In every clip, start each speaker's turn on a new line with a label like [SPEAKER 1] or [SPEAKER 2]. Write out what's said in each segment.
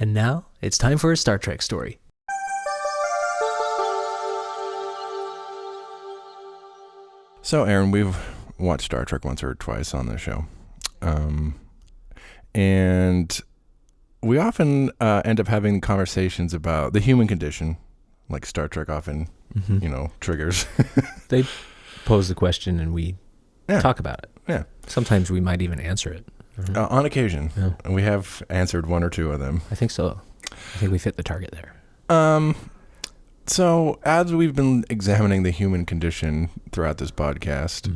[SPEAKER 1] And now it's time for a Star Trek story.
[SPEAKER 2] So, Aaron, we've watched Star Trek once or twice on this show. And we often end up having conversations about the human condition, like Star Trek often, triggers.
[SPEAKER 1] They pose the question and we talk about it.
[SPEAKER 2] Yeah. Sometimes
[SPEAKER 1] we might even answer it.
[SPEAKER 2] On occasion. Yeah. And we have answered one or two of them.
[SPEAKER 1] I think so. I think we fit the target there.
[SPEAKER 2] So as we've been examining the human condition throughout this podcast,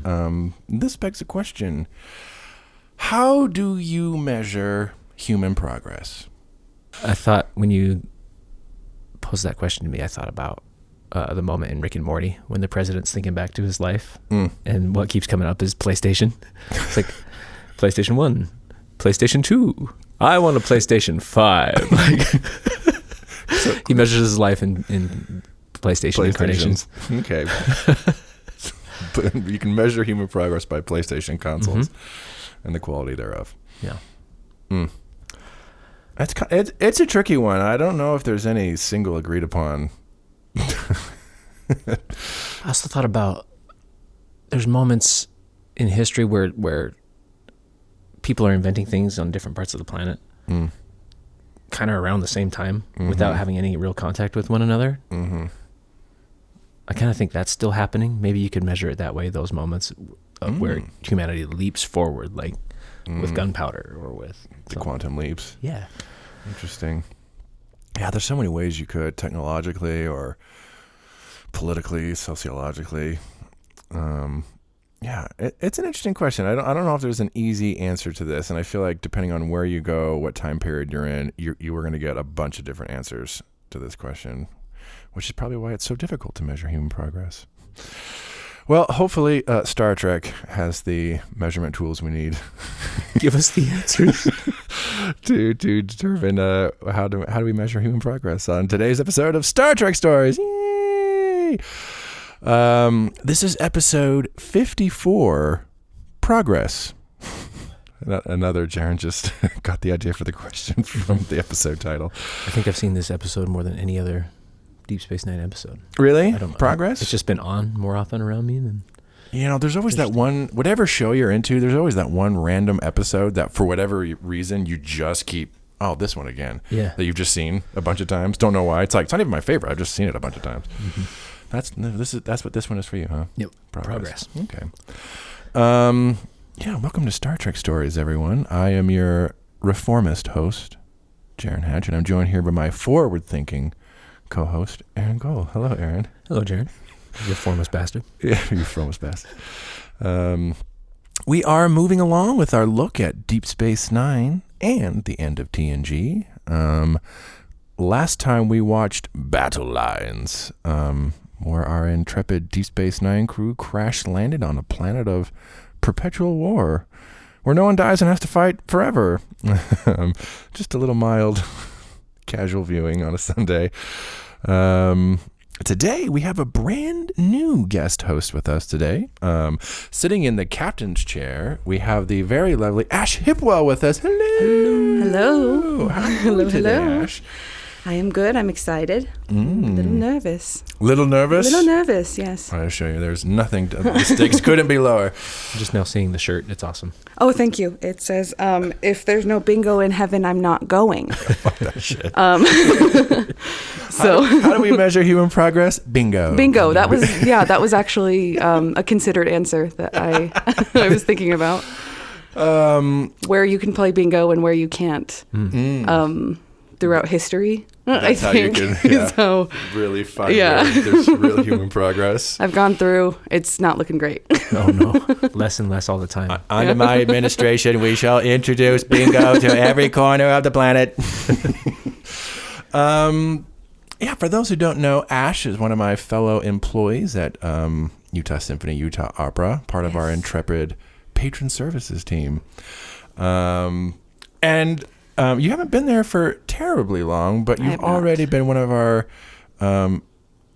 [SPEAKER 2] this begs the question, how do you measure human progress?
[SPEAKER 1] I thought when you posed that question to me, I thought about the moment in Rick and Morty when the president's thinking back to his life and what keeps coming up is PlayStation. It's like PlayStation 1, PlayStation 2. I want a PlayStation 5. Like, so he measures his life in PlayStation incarnations.
[SPEAKER 2] Okay. But you can measure human progress by PlayStation consoles and the quality thereof.
[SPEAKER 1] Yeah.
[SPEAKER 2] It's a tricky one. I don't know if there's any single agreed upon.
[SPEAKER 1] I also thought about there's moments in history where people are inventing things on different parts of the planet kind of around the same time without having any real contact with one another. I kind of think that's still happening. Maybe you could measure it that way, those moments where humanity leaps forward, like with gunpowder or with
[SPEAKER 2] the quantum leaps.
[SPEAKER 1] Yeah.
[SPEAKER 2] Interesting. Yeah, there's so many ways you could, technologically or politically, sociologically. Yeah, it's an interesting question. I don't know if there's an easy answer to this, and I feel like depending on where you go, what time period you're in, you are going to get a bunch of different answers to this question, which is probably why it's so difficult to measure human progress. Well, hopefully Star Trek has the measurement tools we need.
[SPEAKER 1] Give us the answers
[SPEAKER 2] to determine how do we measure human progress on today's episode of Star Trek Stories. Yay! This is episode 54, Progress. Another Jaron just got the idea for the question from the episode title.
[SPEAKER 1] I think I've seen this episode more than any other Deep Space Nine episode.
[SPEAKER 2] Really? Progress?
[SPEAKER 1] It's just been on more often around me than...
[SPEAKER 2] there's always that one, whatever show you're into, there's always that one random episode that for whatever reason you just keep, this one again.
[SPEAKER 1] Yeah.
[SPEAKER 2] That you've just seen a bunch of times. Don't know why. It's not even my favorite. I've just seen it a bunch of times. That's what this one is for you, huh?
[SPEAKER 1] Yep. Progress.
[SPEAKER 2] Okay. Welcome to Star Trek Stories, everyone. I am your reformist host, Jaron Hatch, and I'm joined here by my forward-thinking co-host, Aaron Gold. Hello, Aaron.
[SPEAKER 1] Hello, Jaron. You reformist bastard.
[SPEAKER 2] Yeah, you reformist bastard. We are moving along with our look at Deep Space Nine and the end of TNG. Last time we watched Battle Lines, where our intrepid Deep Space Nine crew crash-landed on a planet of perpetual war, where no one dies and has to fight forever. Just a little mild, casual viewing on a Sunday. Today, we have a brand new guest host with us today. Sitting in the captain's chair, we have the very lovely Ash Hipwell with us. Hello.
[SPEAKER 3] Hello.
[SPEAKER 2] How are you today, Ash?
[SPEAKER 3] I am good. I'm excited. A little nervous.
[SPEAKER 2] Little nervous?
[SPEAKER 3] Little nervous, yes.
[SPEAKER 2] I'll show you. There's nothing. The stakes couldn't be lower.
[SPEAKER 1] I'm just now seeing the shirt. It's awesome.
[SPEAKER 3] Oh, thank you. It says, if there's no bingo in heaven, I'm not going.
[SPEAKER 2] Fuck that shit.
[SPEAKER 3] So
[SPEAKER 2] how do we measure human progress? Bingo.
[SPEAKER 3] Bingo. That was actually a considered answer that I was thinking about. Where you can play bingo and where you can't. Throughout history,
[SPEAKER 2] that's
[SPEAKER 3] I think.
[SPEAKER 2] How you can
[SPEAKER 3] so,
[SPEAKER 2] really find there's real human progress.
[SPEAKER 3] I've gone through. It's not looking great.
[SPEAKER 1] Oh, no. Less and less all the time.
[SPEAKER 2] Under my administration, we shall introduce bingo to every corner of the planet. For those who don't know, Ash is one of my fellow employees at Utah Symphony, Utah Opera, part of our intrepid patron services team. You haven't been there for terribly long, but you've already been one of our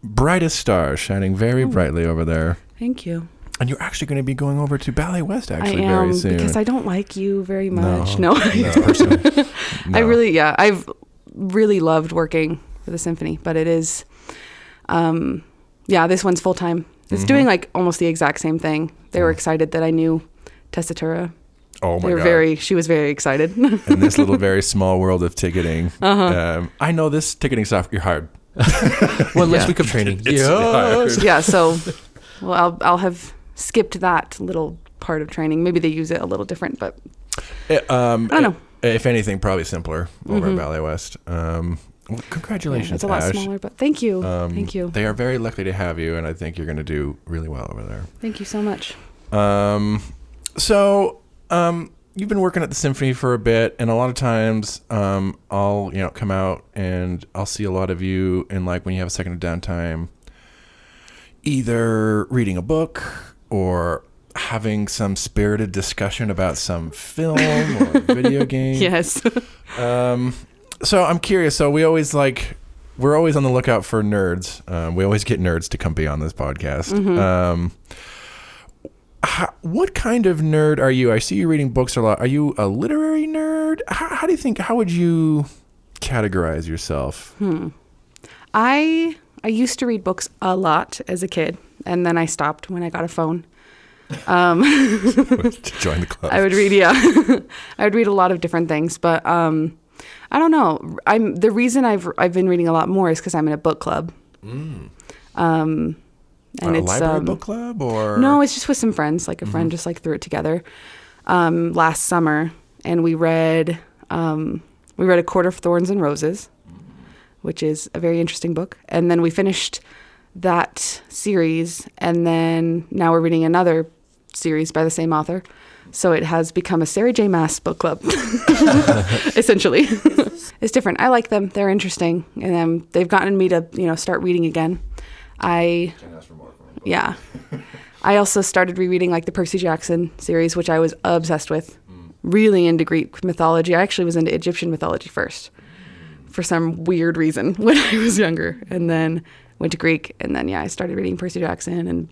[SPEAKER 2] brightest stars, shining very brightly over there.
[SPEAKER 3] Thank you.
[SPEAKER 2] And you're actually going to be going over to Ballet West very soon.
[SPEAKER 3] Because I don't like you very much. No.
[SPEAKER 2] No.
[SPEAKER 3] I really, I've really loved working for the symphony, but it is, this one's full time. It's doing like almost the exact same thing. They were excited that I knew Tessitura.
[SPEAKER 2] Oh my God.
[SPEAKER 3] She was very excited.
[SPEAKER 2] In this little very small world of ticketing. I know this ticketing software, you're hired.
[SPEAKER 1] One less week of training.
[SPEAKER 3] Yeah, so I'll have skipped that little part of training. Maybe they use it a little different, but I don't know.
[SPEAKER 2] If anything, probably simpler over at Valley West. Well, congratulations,
[SPEAKER 3] it's a lot smaller, but thank you. Thank you.
[SPEAKER 2] They are very lucky to have you, and I think you're going to do really well over there.
[SPEAKER 3] Thank you so much.
[SPEAKER 2] You've been working at the symphony for a bit, and a lot of times I'll come out and I'll see a lot of you in, like, when you have a second of downtime, either reading a book or having some spirited discussion about some film or video game.
[SPEAKER 3] Yes.
[SPEAKER 2] So I'm curious. So we're always on the lookout for nerds. We always get nerds to come be on this podcast. What kind of nerd are you? I see you reading books a lot. Are you a literary nerd? How do you think? How would you categorize yourself?
[SPEAKER 3] I used to read books a lot as a kid, and then I stopped when I got a phone.
[SPEAKER 2] To join the club.
[SPEAKER 3] I would read, I would read a lot of different things, but I don't know. The reason I've been reading a lot more is because I'm in a book club. And
[SPEAKER 2] a
[SPEAKER 3] it's
[SPEAKER 2] library book club, or
[SPEAKER 3] no, it's just with some friends. Like a friend just like threw it together last summer, and we read A Court of Thorns and Roses, which is a very interesting book. And then we finished that series, and then now we're reading another series by the same author. So it has become a Sarah J. Maas book club, essentially. It's different. I like them. They're interesting, and they've gotten me to start reading again. I also started rereading like the Percy Jackson series, which I was obsessed with. Really into Greek mythology. I actually was into Egyptian mythology first, for some weird reason when I was younger, and then went to Greek, and then I started reading Percy Jackson. And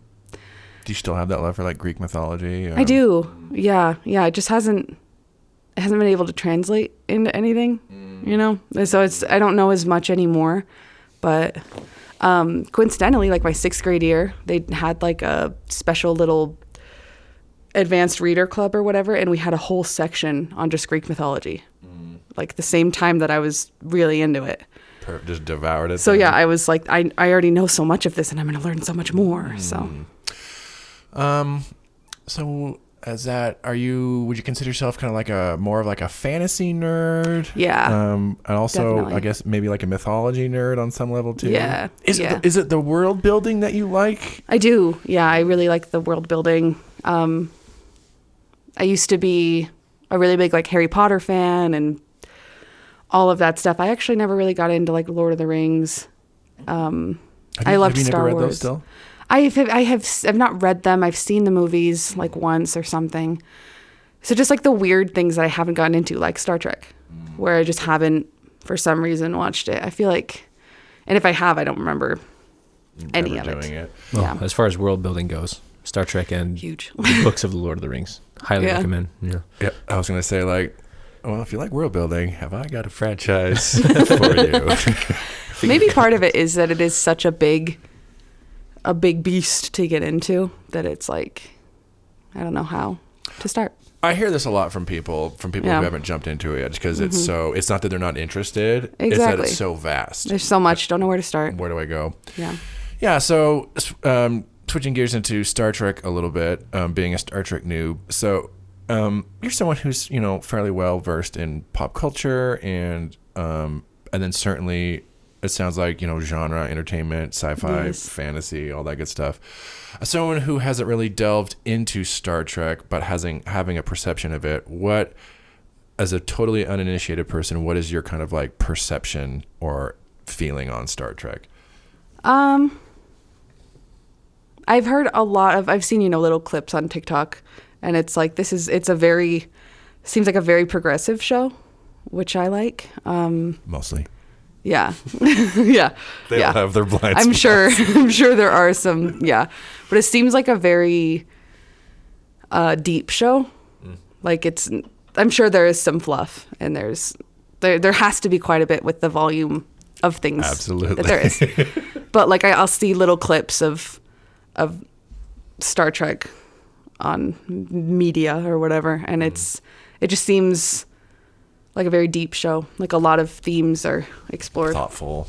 [SPEAKER 2] do you still have that love for like Greek mythology?
[SPEAKER 3] I do. Yeah. It just hasn't been able to translate into anything, So I don't know as much anymore, but coincidentally, like my 6th grade year, they had like a special little advanced reader club or whatever, and we had a whole section on just Greek mythology, like the same time that I was really into it.
[SPEAKER 2] Just devoured it.
[SPEAKER 3] So yeah, I was like, I already know so much of this, and I'm going to learn so much more.
[SPEAKER 2] So as that, would you consider yourself kind of like more of like a fantasy nerd?
[SPEAKER 3] Yeah.
[SPEAKER 2] And also, definitely. I guess maybe like a mythology nerd on some level too.
[SPEAKER 3] Yeah.
[SPEAKER 2] Is it the world building that you like?
[SPEAKER 3] I do. Yeah, I really like the world building. I used to be a really big like Harry Potter fan and all of that stuff. I actually never really got into like Lord of the Rings. I loved Star Wars. Read those still? I've not read them. I've seen the movies like once or something. So just like the weird things that I haven't gotten into, like Star Trek, where I just haven't for some reason watched it. I feel like, and if I have, I don't remember any of it.
[SPEAKER 1] Well, yeah. As far as world building goes, Star Trek and
[SPEAKER 3] huge
[SPEAKER 1] the books of the Lord of the Rings, highly recommend.
[SPEAKER 2] Yeah. I was gonna say like, well, if you like world building, have I got a franchise for you?
[SPEAKER 3] Maybe part of it is that it is such a big beast to get into that it's like, I don't know how to start.
[SPEAKER 2] I hear this a lot from people who haven't jumped into it yet, because it's not that they're not interested.
[SPEAKER 3] Exactly.
[SPEAKER 2] It's that it's so vast.
[SPEAKER 3] There's so much. Don't know where to start.
[SPEAKER 2] Where do I go?
[SPEAKER 3] Yeah.
[SPEAKER 2] Yeah. So, switching gears into Star Trek a little bit, being a Star Trek noob. So, you're someone who's, fairly well versed in pop culture and then certainly it sounds like, genre, entertainment, sci-fi, fantasy, all that good stuff. Someone who hasn't really delved into Star Trek, but having a perception of it, as a totally uninitiated person, what is your kind of like perception or feeling on Star Trek?
[SPEAKER 3] I've heard I've seen, little clips on TikTok, and it's like, seems like a very progressive show, which I like.
[SPEAKER 2] Mostly.
[SPEAKER 3] Yeah. Yeah.
[SPEAKER 2] They all have their blind
[SPEAKER 3] spots. I'm sure there are some, but it seems like a very deep show. Like I'm sure there is some fluff, and there's there has to be quite a bit with the volume of things.
[SPEAKER 2] Absolutely.
[SPEAKER 3] That there is. But like I'll see little clips of Star Trek on media or whatever, and it just seems like a very deep show. Like a lot of themes are explored.
[SPEAKER 2] Thoughtful.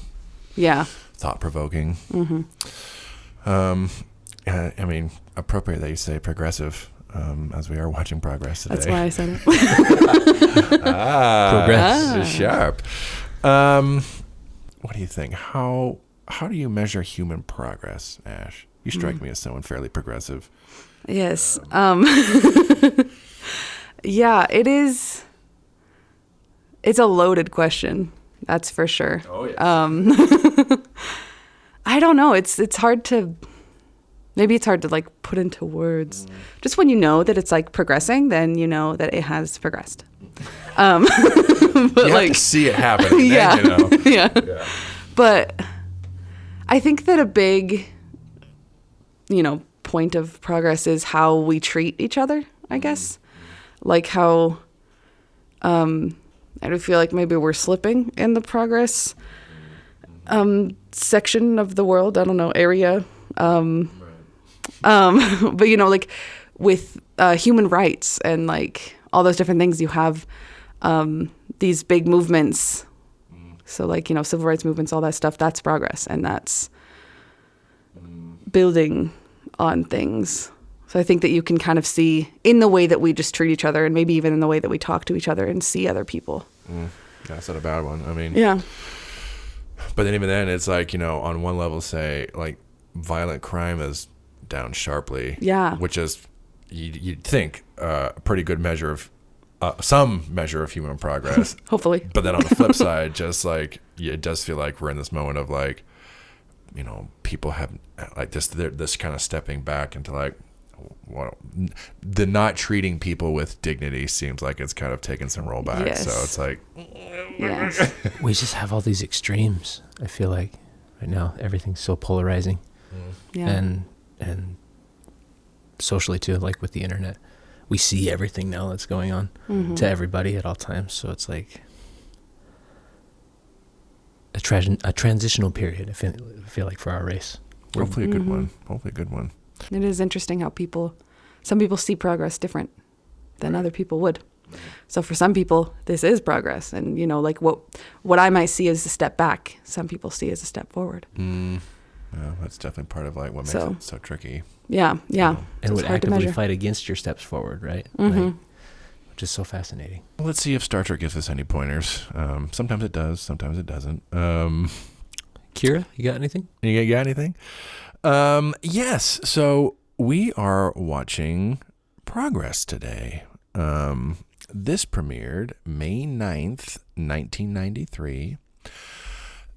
[SPEAKER 3] Yeah.
[SPEAKER 2] Thought-provoking. I mean, appropriate that you say progressive, as we are watching Progress today.
[SPEAKER 3] That's why I said it.
[SPEAKER 1] Progress.
[SPEAKER 2] Sharp. What do you think? How do you measure human progress, Ash? You strike me as someone fairly progressive.
[SPEAKER 3] Yes. Yeah, it is. It's a loaded question. That's for sure.
[SPEAKER 2] Oh, yes.
[SPEAKER 3] I don't know. It's hard to, maybe it's hard to like put into words. Just when you know that it's like progressing, then you know that it has progressed. But
[SPEAKER 2] You have to see it happening.
[SPEAKER 3] Yeah.
[SPEAKER 2] Then, you know.
[SPEAKER 3] Yeah. But I think that a big, point of progress is how we treat each other, I guess. Like how, I do feel like maybe we're slipping in the progress section of the world. I don't know, area. But like with human rights and like all those different things, you have these big movements. So like, civil rights movements, all that stuff, that's progress. And that's building on things. So I think that you can kind of see in the way that we just treat each other, and maybe even in the way that we talk to each other and see other people.
[SPEAKER 2] That's not a bad one. I mean,
[SPEAKER 3] yeah.
[SPEAKER 2] But then even then, it's like, on one level, say, like, violent crime is down sharply.
[SPEAKER 3] Yeah.
[SPEAKER 2] Which is, you'd think, a pretty good measure of, some measure of human progress.
[SPEAKER 3] Hopefully.
[SPEAKER 2] But then on the flip side, just like, it does feel like we're in this moment of like, people have like this kind of stepping back into like, the not treating people with dignity seems like it's kind of taken some rollback.
[SPEAKER 3] Yes.
[SPEAKER 2] So it's like,
[SPEAKER 3] Yes.
[SPEAKER 1] We just have all these extremes. I feel like right now everything's so polarizing,
[SPEAKER 3] Yeah.
[SPEAKER 1] and socially too. Like with the internet, we see everything now that's going on to everybody at all times. So it's like a transitional period. I feel like for our race.
[SPEAKER 2] hopefully a good one. Hopefully a good one.
[SPEAKER 3] It is interesting how some people see progress different than other people would. So for some people, this is progress. And, like what I might see as a step back, some people see as a step forward.
[SPEAKER 2] Yeah, that's definitely part of like what makes it so tricky.
[SPEAKER 3] Yeah, yeah.
[SPEAKER 1] And
[SPEAKER 3] So
[SPEAKER 1] would
[SPEAKER 3] it's hard to
[SPEAKER 1] actively
[SPEAKER 3] measure.
[SPEAKER 1] fight against your steps forward, right? Like, which is so fascinating.
[SPEAKER 2] Well, let's see if Star Trek gives us any pointers. Sometimes it does, sometimes it doesn't.
[SPEAKER 1] Kira, you got anything?
[SPEAKER 2] You got anything? Yes. So we are watching Progress today. This premiered May 9th, 1993.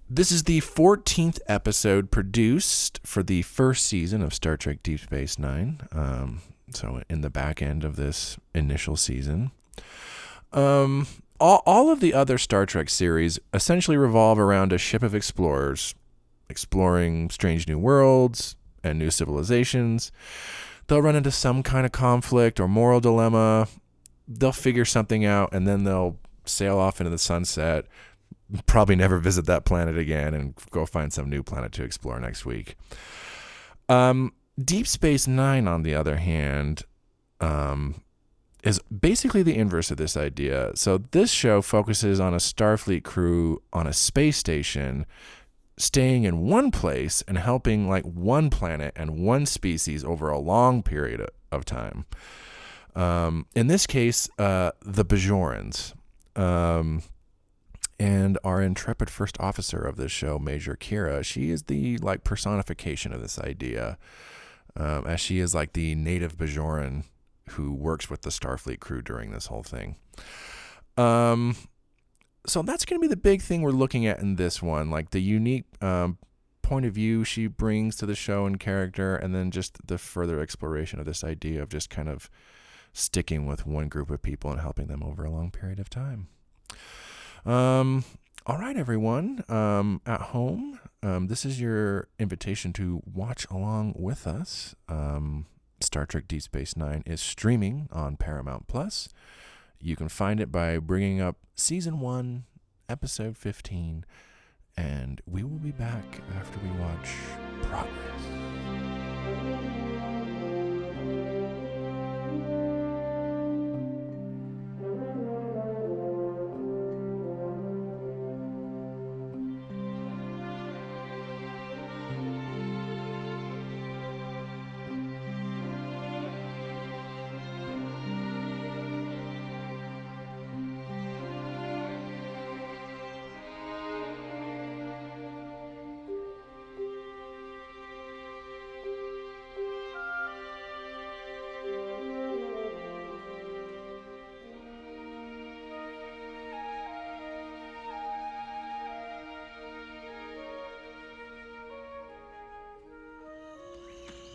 [SPEAKER 2] This is the 14th episode produced for the first season of Star Trek Deep Space Nine. So in the back end of this initial season. All of the other Star Trek series essentially revolve around a ship of explorers exploring strange new worlds and new civilizations. They'll run into some kind of conflict or moral dilemma. They'll figure something out, and then they'll sail off into the sunset, probably never visit that planet again, and go find some new planet to explore next week. Deep Space Nine, on the other hand, is basically the inverse of this idea. So this show focuses on a Starfleet crew on a space station, staying in one place and helping like one planet and one species over a long period of time. In this case, the Bajorans. And our intrepid first officer of this show, Major Kira, she is the like personification of this idea, as she is like the native Bajoran who works with the Starfleet crew during this whole thing. So that's going to be the big thing we're looking at in this one, like the unique point of view she brings to the show and character, and then just the further exploration of this idea of just kind of sticking with one group of people and helping them over a long period of time. All right, everyone, at home, this is your invitation to watch along with us. Star Trek Deep Space Nine is streaming on Paramount Plus. You can find it by bringing up Season 1, episode 15, and we will be back after we watch Progress.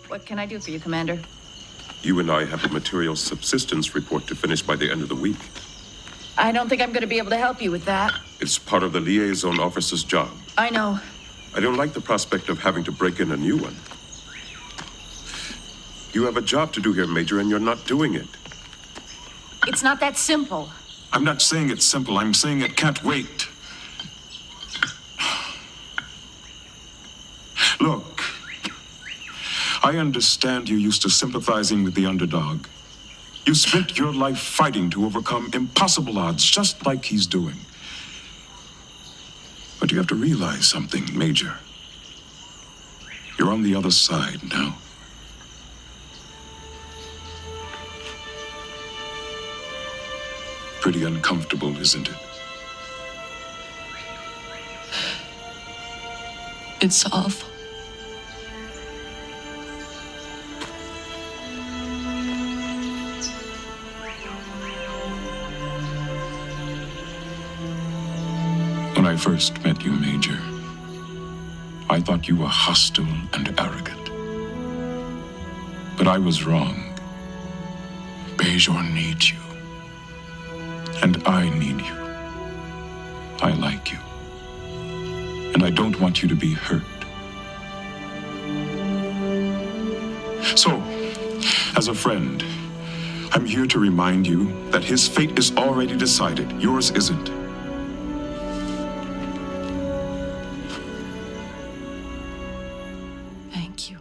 [SPEAKER 4] What can I do for you, Commander?
[SPEAKER 5] You and I have a material subsistence report to finish by the end of the week.
[SPEAKER 4] I don't think I'm going to be able to help you with that.
[SPEAKER 5] It's part of the liaison officer's job.
[SPEAKER 4] I know.
[SPEAKER 5] I don't like the prospect of having to break in a new one. You have a job to do here, Major, and you're not doing it.
[SPEAKER 4] It's not that simple.
[SPEAKER 6] I'm not saying it's simple. I'm saying it can't wait. Look, I understand you're used to sympathizing with the underdog. You spent your life fighting to overcome impossible odds, just like he's doing. But you have to realize something, Major. You're on the other side now. Pretty uncomfortable, isn't it?
[SPEAKER 4] It's awful.
[SPEAKER 6] When I first met you, Major, I thought you were hostile and arrogant. But I was wrong. Bajor needs you. And I need you. I like you. And I don't want you to be hurt. So, as a friend, I'm here to remind you that his fate is already decided. Yours isn't.
[SPEAKER 4] Thank you.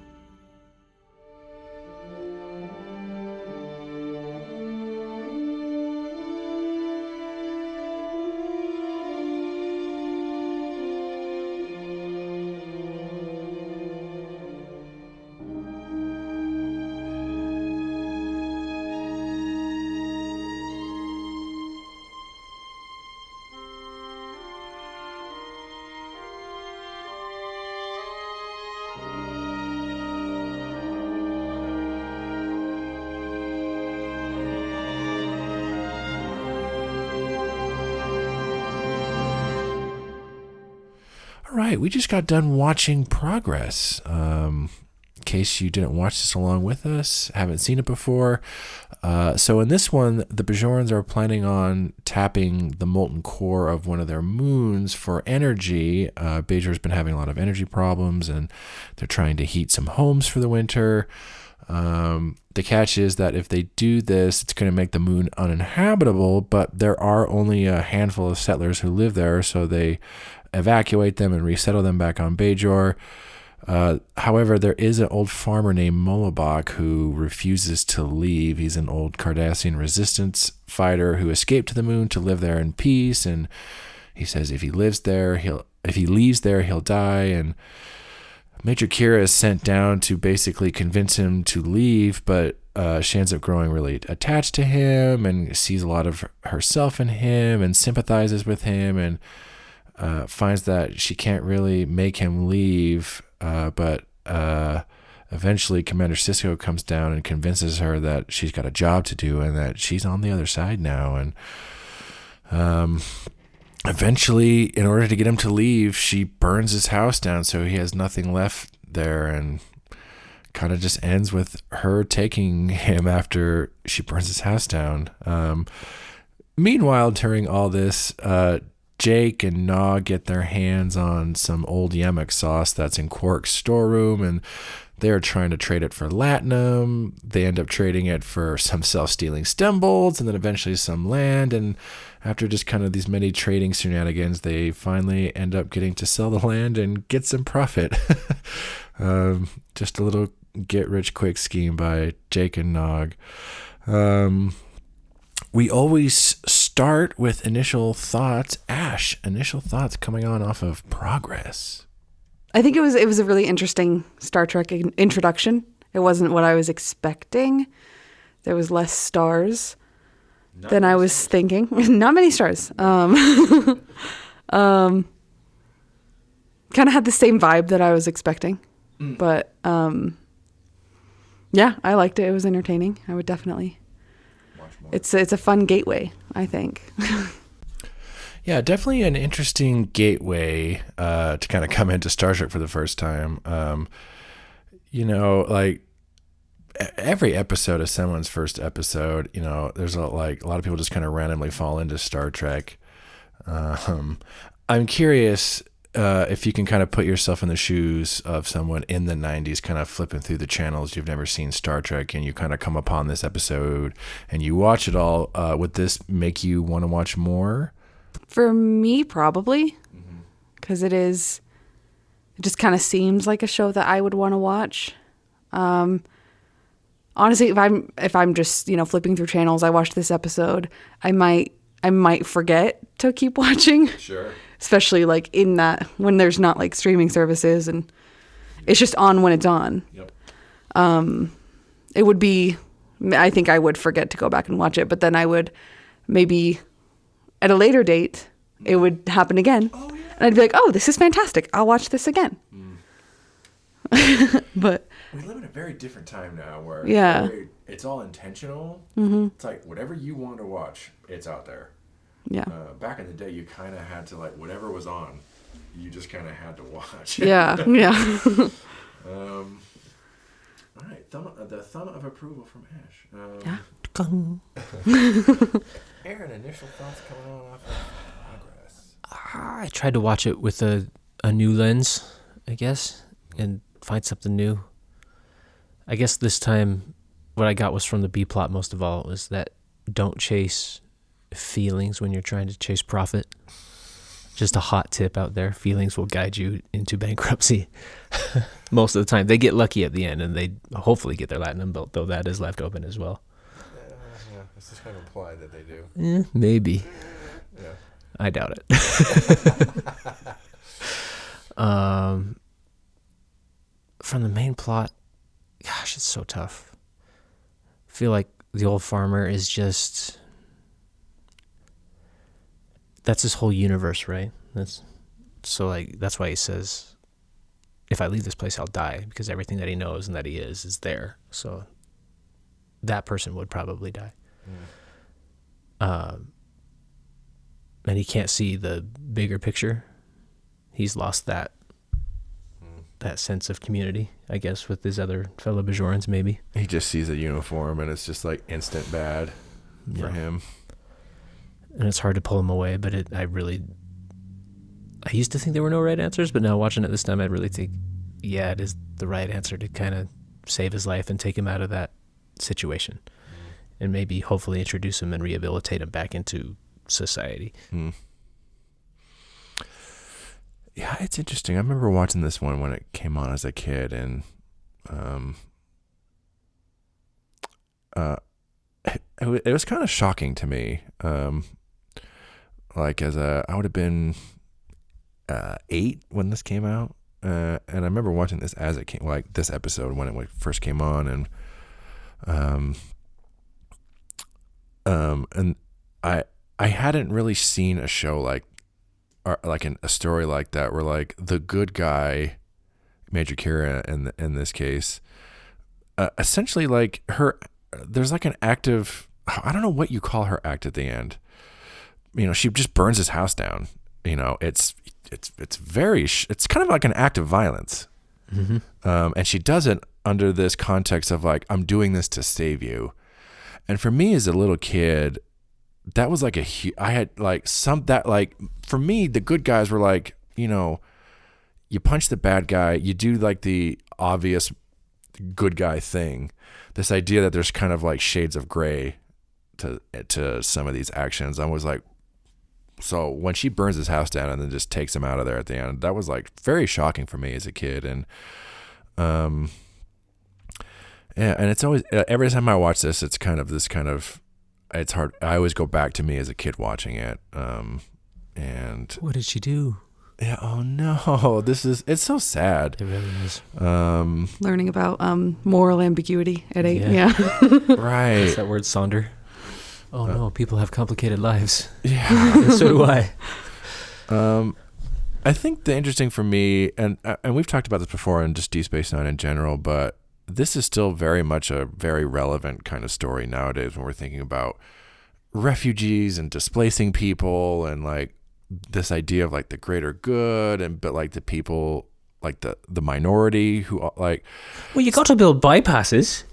[SPEAKER 2] All right, we just got done watching Progress. In case you didn't watch this along with us, haven't seen it before. So in this one, the Bajorans are planning on tapping the molten core of one of their moons for energy. Bajor's been having a lot of energy problems, and they're trying to heat some homes for the winter. The catch is that if they do this, it's going to make the moon uninhabitable, but there are only a handful of settlers who live there, so they evacuate them and resettle them back on Bajor. However, there is an old farmer named Molobok who refuses to leave. He's an old Cardassian resistance fighter who escaped to the moon to live there in peace, and he says if he leaves there, he'll die. And Major Kira is sent down to basically convince him to leave, but she ends up growing really attached to him and sees a lot of herself in him and sympathizes with him, and finds that she can't really make him leave, but eventually Commander Sisko comes down and convinces her that she's got a job to do and that she's on the other side now. And eventually, in order to get him to leave, she burns his house down so he has nothing left there, and kind of just ends with her taking him after she burns his house down. Meanwhile, during all this, Jake and Nog get their hands on some old Yemek sauce that's in Quark's storeroom, and They're trying to trade it for latinum. They end up trading it for some self-stealing stem bolts and then eventually some land. And after just kind of these many trading shenanigans, they finally end up getting to sell the land and get some profit. Just a little get-rich-quick scheme by Jake and Nog. We always start with initial thoughts. Ash, initial thoughts coming on off of Progress.
[SPEAKER 3] I think it was a really interesting Star Trek introduction. It wasn't what I was expecting. There was less stars than I was thinking. Not many stars. Kind of had the same vibe that I was expecting. But yeah, I liked it. It was entertaining. I would definitely. It's a fun gateway, I think.
[SPEAKER 2] Yeah, definitely an interesting gateway to kind of come into Star Trek for the first time. Like every episode is someone's first episode. There's a lot of people just kind of randomly fall into Star Trek. I'm curious if you can kind of put yourself in the shoes of someone in the 90s, kind of flipping through the channels. You've never seen Star Trek and you kind of come upon this episode and you watch it all. Would this make you want to watch more?
[SPEAKER 3] For me, probably, because it just kind of seems like a show that I would want to watch. Honestly, if I'm just flipping through channels, I watched this episode, I might forget to keep watching. Sure. Especially like in that when there's not like streaming services and it's just on when it's on. Yep. It would be. I think I would forget to go back and watch it, but then I would maybe. At a later date, it would happen again. Oh, yeah. And I'd be like, oh, this is fantastic. I'll watch this again. But
[SPEAKER 2] we live in a very different time now where it's all intentional.
[SPEAKER 3] Mm-hmm.
[SPEAKER 2] It's like whatever you want to watch, it's out there.
[SPEAKER 3] Yeah.
[SPEAKER 2] Back in the day, you kind of had to, like, whatever was on, you just kind of had to watch.
[SPEAKER 3] Yeah, yeah.
[SPEAKER 2] All right, the thumb of approval from Ash.
[SPEAKER 3] Yeah.
[SPEAKER 2] Aaron, initial thoughts coming on off of Progress.
[SPEAKER 1] I tried to watch it with a new lens, I guess, and find something new. I guess this time what I got was from the B plot most of all was that don't chase feelings when you're trying to chase profit. Just a hot tip out there. Feelings will guide you into bankruptcy. Most of the time. They get lucky at the end and they hopefully get their latinum belt, though that is left open as well.
[SPEAKER 2] Yeah, it's just kind of implied that they do.
[SPEAKER 1] Maybe.
[SPEAKER 2] Yeah.
[SPEAKER 1] I doubt it. From the main plot, gosh, it's so tough. I feel like the old farmer is just... That's his whole universe, right? That's why he says, if I leave this place, I'll die, because everything that he knows and that he is there. So that person would probably die. And he can't see the bigger picture. He's lost that sense of community, I guess, with his other fellow Bajorans, maybe.
[SPEAKER 2] He just sees a uniform and it's just like instant bad for him.
[SPEAKER 1] And it's hard to pull him away, but I used to think there were no right answers, but now watching it this time, I really think, yeah, it is the right answer to kind of save his life and take him out of that situation. And maybe hopefully introduce him and rehabilitate him back into society.
[SPEAKER 2] Yeah, it's interesting. I remember watching this one when it came on as a kid, and it was kind of shocking to me. I would have been 8 when this came out, and I remember watching this as it came, like this episode when it first came on, and I hadn't really seen a show like a story like that where like the good guy, Major Kira in this case, essentially like there's like an active, I don't know what you call her act at the end. She just burns his house down. It's kind of like an act of violence. Mm-hmm. And she does it under this context of like, I'm doing this to save you. And for me as a little kid, that was like I had like for me, the good guys were like, you punch the bad guy, you do like the obvious good guy thing. This idea that there's kind of like shades of gray to some of these actions. I was like, so when she burns his house down and then just takes him out of there at the end, that was like very shocking for me as a kid. And yeah, and it's always, every time I watch this, it's it's hard. I always go back to me as a kid watching it. And
[SPEAKER 1] what did she do?
[SPEAKER 2] Yeah. Oh no, it's so sad.
[SPEAKER 1] It really is.
[SPEAKER 3] Learning about moral ambiguity at 8.
[SPEAKER 1] Yeah.
[SPEAKER 2] Right.
[SPEAKER 1] What's that word, Sonder? Oh no, people have complicated lives.
[SPEAKER 2] Yeah.
[SPEAKER 1] And so do I.
[SPEAKER 2] I think the interesting for me, and we've talked about this before in just Deep Space Nine in general, but this is still very much a very relevant kind of story nowadays when we're thinking about refugees and displacing people and like this idea of like the greater good, but like the people, like the minority who like.
[SPEAKER 1] Well, you got to build bypasses.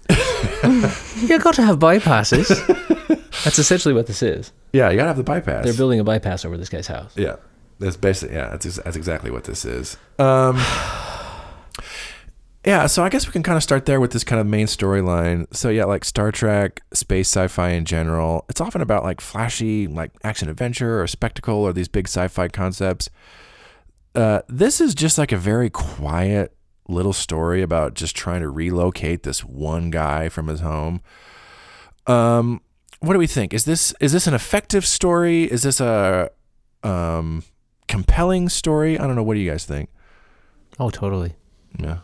[SPEAKER 1] You got to have bypasses. That's essentially what this is.
[SPEAKER 2] Yeah, you gotta have the bypass.
[SPEAKER 1] They're building a bypass over this guy's house.
[SPEAKER 2] Yeah, that's basically that's exactly what this is. Yeah, so I guess we can kind of start there with this kind of main storyline. So yeah, like Star Trek, space sci-fi in general, it's often about like flashy, like action adventure or spectacle or these big sci-fi concepts. This is just like a very quiet little story about just trying to relocate this one guy from his home. What do we think? Is this an effective story? Is this a compelling story? I don't know. What do you guys think?
[SPEAKER 1] Oh, totally.
[SPEAKER 2] Yeah.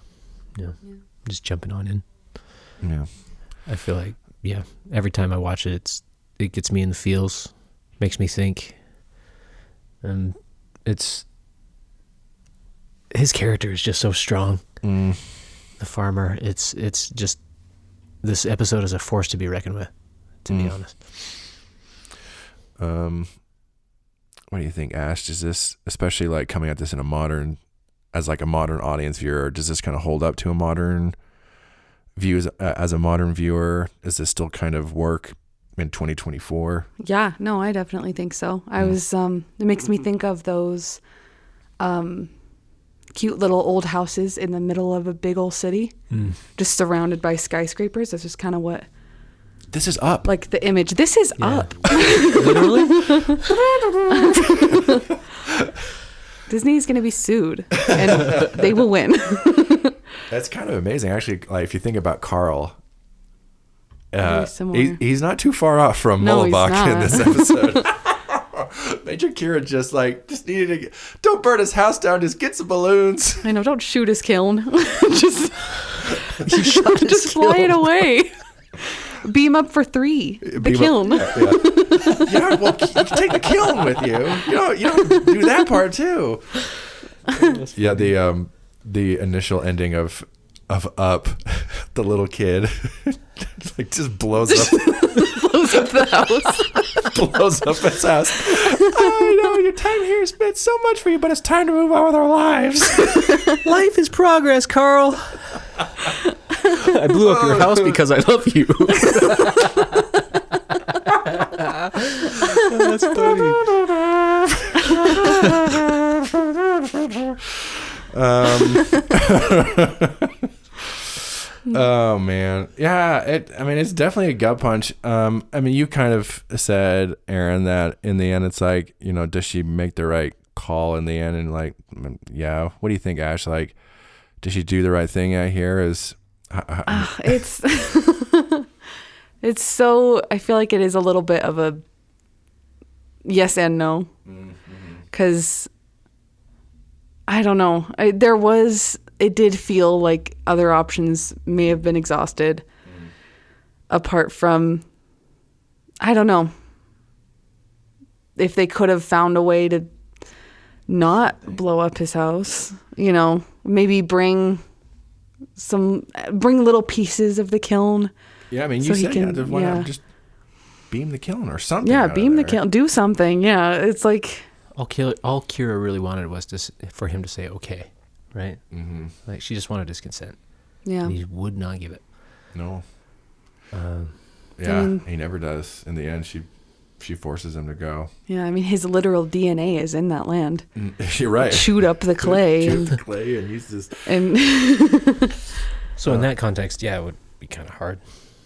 [SPEAKER 1] Yeah. Just jumping on in.
[SPEAKER 2] Yeah.
[SPEAKER 1] I feel like, yeah, every time I watch it, it gets me in the feels, makes me think. And his character is just so strong. The farmer, it's just, this episode is a force to be reckoned with, to be honest.
[SPEAKER 2] What do you think, Ash? Does this, especially like coming at this in a modern audience viewer, does this kind of hold up to a modern view as a modern viewer? Is this still kind of work in 2024?
[SPEAKER 3] Yeah, no, I definitely think so. It makes me think of those cute little old houses in the middle of a big old city, just surrounded by skyscrapers. That's just kind of what.
[SPEAKER 2] This is Up.
[SPEAKER 3] Like the image. This is Up.
[SPEAKER 1] Literally?
[SPEAKER 3] Disney is going to be sued, and they will win.
[SPEAKER 2] That's kind of amazing, actually. Like if you think about Carl, he's not too far off from Mullibach in this episode. Major Kira just needed to don't burn his house down, just get some balloons.
[SPEAKER 3] I know, don't shoot his kiln. just fly it away. Beam up for 3. The kiln.
[SPEAKER 2] Yeah, well, you can take the kiln with you. You don't do that part too. Yeah, the initial ending of Up, the little kid just blows up
[SPEAKER 3] the house.
[SPEAKER 2] Blows up his house. I know your time here has meant so much for you, but it's time to move on with our lives.
[SPEAKER 1] Life is progress, Carl. I blew up your house because I love you. That's funny.
[SPEAKER 2] Oh man, yeah. It's definitely a gut punch. You kind of said, Aaron, that in the end, it's like, does she make the right call in the end? And like, yeah. What do you think, Ash? Like, does she do the right thing out here?
[SPEAKER 3] It's it's so, I feel like it is a little bit of a yes and no, because I don't know. It did feel like other options may have been exhausted, apart from, I don't know, if they could have found a way to not blow up his house, maybe bring little pieces of the kiln.
[SPEAKER 2] Yeah, you said why not just beam the kiln or something?
[SPEAKER 3] Yeah, beam the kiln, do something. Yeah, it's like
[SPEAKER 1] all Kira really wanted was for him to say okay, right? Mm-hmm. Like she just wanted his consent.
[SPEAKER 3] Yeah,
[SPEAKER 1] and he would not give it.
[SPEAKER 2] No. He never does. In the end, she forces him to go.
[SPEAKER 3] Yeah, his literal DNA is in that land.
[SPEAKER 2] You're right.
[SPEAKER 3] Chewed up the clay.
[SPEAKER 2] And he's just...
[SPEAKER 3] And
[SPEAKER 1] So in that context, yeah, it would be kind of hard.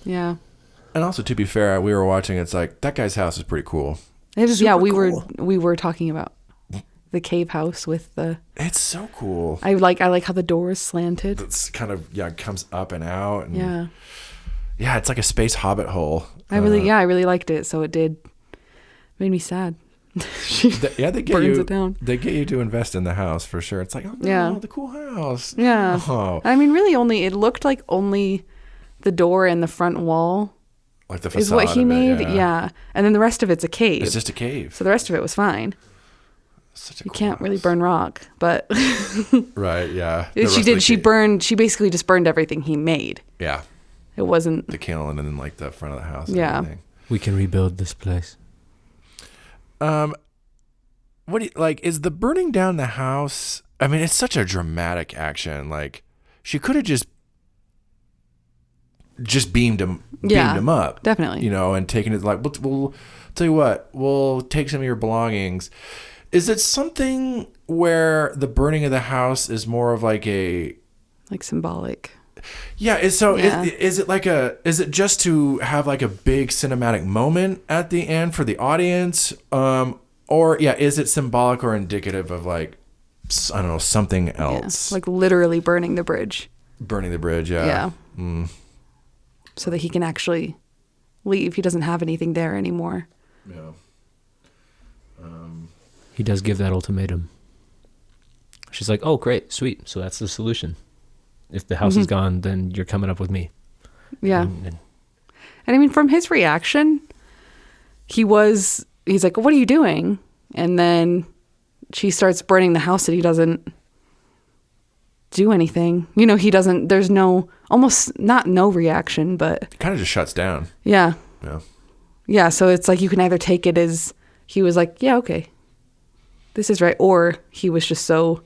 [SPEAKER 3] Yeah.
[SPEAKER 2] And also, to be fair, we were watching. It's like that guy's house is pretty cool.
[SPEAKER 3] It was, yeah,
[SPEAKER 1] cool.
[SPEAKER 3] we were talking about the cave house with the.
[SPEAKER 2] It's so cool.
[SPEAKER 3] I like how the door is slanted.
[SPEAKER 2] It's kind of comes up and out. And
[SPEAKER 3] Yeah.
[SPEAKER 2] It's like a space hobbit hole.
[SPEAKER 3] I really liked it. So it made me sad.
[SPEAKER 2] They get
[SPEAKER 3] burns
[SPEAKER 2] you.
[SPEAKER 3] it down.
[SPEAKER 2] They get you to invest in the house for sure. It's like, oh no, the cool house.
[SPEAKER 3] Yeah.
[SPEAKER 2] Oh.
[SPEAKER 3] I mean, really, it looked like only the door and the front wall.
[SPEAKER 2] Like the facade
[SPEAKER 3] is what he
[SPEAKER 2] of
[SPEAKER 3] made,
[SPEAKER 2] it,
[SPEAKER 3] yeah. And then the rest of it's a cave.
[SPEAKER 2] It's just a cave.
[SPEAKER 3] So the rest of it was fine.
[SPEAKER 2] Such a
[SPEAKER 3] You
[SPEAKER 2] cool
[SPEAKER 3] can't really
[SPEAKER 2] house.
[SPEAKER 3] burn rock, but
[SPEAKER 2] Right, yeah.
[SPEAKER 3] she did. She basically just burned everything he made.
[SPEAKER 2] Yeah,
[SPEAKER 3] It wasn't.
[SPEAKER 2] the kiln and then like the front of the house. And
[SPEAKER 3] Yeah.
[SPEAKER 2] everything.
[SPEAKER 1] We can rebuild this place.
[SPEAKER 2] What do you, like? Is the burning down the house? I mean, it's such a dramatic action. Like, she could have just beamed him up,
[SPEAKER 3] definitely.
[SPEAKER 2] You know, and taken it like, we'll tell you what, we'll take some of your belongings. Is it something where the burning of the house is more of like a
[SPEAKER 3] symbolic?
[SPEAKER 2] Yeah, is it like is it just to have like a big cinematic moment at the end for the audience? Or is it symbolic or indicative of like, I don't know, something else?
[SPEAKER 3] Yeah. Like literally burning the bridge.
[SPEAKER 2] Burning the bridge, yeah.
[SPEAKER 3] Yeah. So that he can actually leave. He doesn't have anything there anymore.
[SPEAKER 2] Yeah.
[SPEAKER 1] He does give that ultimatum. She's like, oh, great, sweet. So that's the solution. If the house is gone, then you're coming up with me.
[SPEAKER 3] Yeah. And I mean, from his reaction, he's like, what are you doing? And then she starts burning the house and he doesn't do anything. You know, there's almost not no reaction, but.
[SPEAKER 2] It kind of just shuts down.
[SPEAKER 3] Yeah.
[SPEAKER 2] Yeah.
[SPEAKER 3] Yeah. So it's like you can either take it as he was like, yeah, okay, this is right. Or he was just so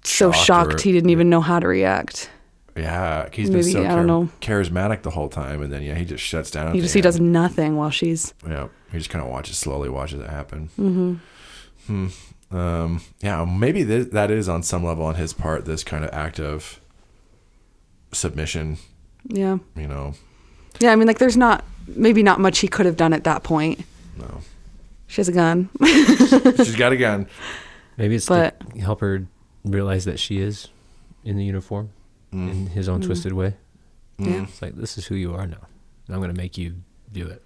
[SPEAKER 3] shocked he didn't even know how to react.
[SPEAKER 2] Yeah, he's been so
[SPEAKER 3] I don't know.
[SPEAKER 2] charismatic the whole time, and then he just shuts down.
[SPEAKER 3] He does nothing while she's.
[SPEAKER 2] Yeah, he just kind of slowly watches it happen.
[SPEAKER 3] Mm-hmm.
[SPEAKER 2] Yeah, maybe that is on some level on his part this kind of act of submission.
[SPEAKER 3] Yeah.
[SPEAKER 2] You know.
[SPEAKER 3] Yeah, I mean, like, there's maybe not much he could have done at that point.
[SPEAKER 2] No.
[SPEAKER 3] She has a gun.
[SPEAKER 2] She's got a gun.
[SPEAKER 1] Maybe it's to help her realize that she is in the uniform in his own twisted way.
[SPEAKER 3] Yeah.
[SPEAKER 1] It's like, this is who you are now. I'm going to make you do it.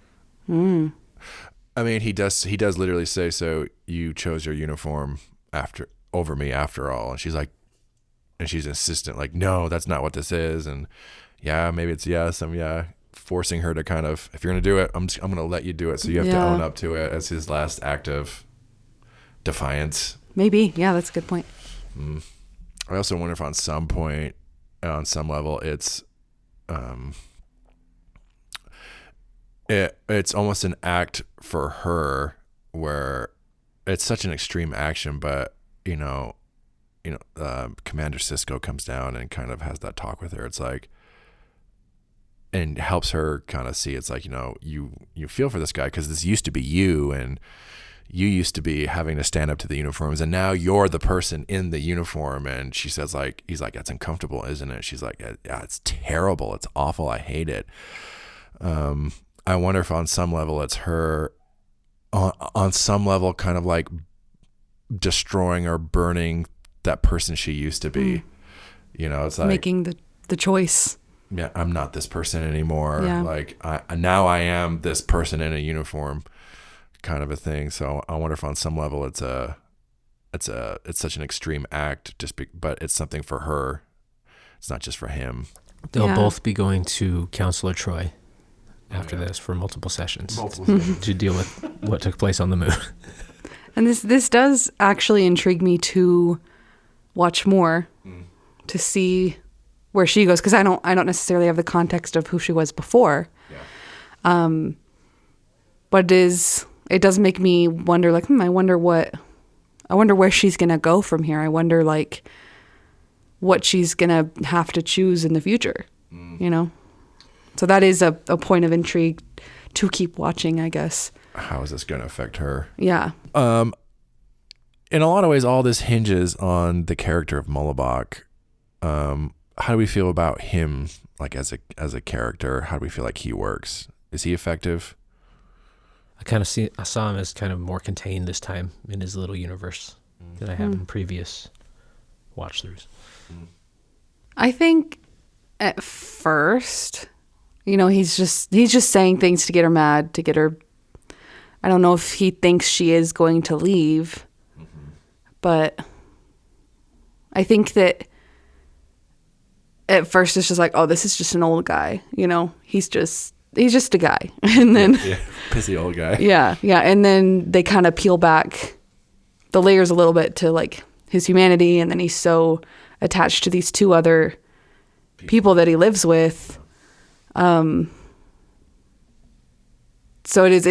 [SPEAKER 2] I mean, he does literally say, so you chose your uniform over me after all. And she's like, and she's insistent, like, no, that's not what this is. And yeah, maybe it's yes. I'm forcing her to kind of, if you're going to do it, I'm going to let you do it. So you have to own up to it as his last act of defiance.
[SPEAKER 3] Maybe. Yeah, that's a good point.
[SPEAKER 2] I also wonder if on some point, on some level, it's it's almost an act for her where it's such an extreme action, but Commander Sisko comes down and kind of has that talk with her. It's like, and helps her kind of see, it's like, you feel for this guy because this used to be you, and you used to be having to stand up to the uniforms, and now you're the person in the uniform. And she says, like, he's like, that's uncomfortable, isn't it? She's like, yeah, it's terrible. It's awful. I hate it. I wonder if on some level it's her on some level kind of like destroying or burning that person she used to be. It's like
[SPEAKER 3] making the choice.
[SPEAKER 2] Yeah, I'm not this person anymore.
[SPEAKER 3] Yeah.
[SPEAKER 2] Like now I am this person in a uniform, kind of a thing. So I wonder if on some level it's such an extreme act, but it's something for her. It's not just for him.
[SPEAKER 1] They'll both be going to Counselor Troy after this for multiple sessions to deal with what took place on the moon.
[SPEAKER 3] And this does actually intrigue me to watch more to see where she goes, because I don't necessarily have the context of who she was before. Yeah. But it does make me wonder, like, I wonder where she's gonna go from here. I wonder, like, what she's gonna have to choose in the future. So that is a point of intrigue to keep watching, I guess.
[SPEAKER 2] How is this going to affect her?
[SPEAKER 3] Yeah.
[SPEAKER 2] In a lot of ways, all this hinges on the character of Mullibok. how do we feel about him, like as a character? How do we feel like he works? Is he effective?
[SPEAKER 1] I saw him as kind of more contained this time in his little universe than I have in previous watch throughs.
[SPEAKER 3] I think at first, he's just saying things to get her mad, to get her. I don't know if he thinks she is going to leave, but I think that at first it's just like, oh, this is just an old guy, he's just a guy. And then
[SPEAKER 2] pissy old guy.
[SPEAKER 3] Yeah. And then they kind of peel back the layers a little bit to like his humanity, and then he's so attached to these two other people that he lives with. So you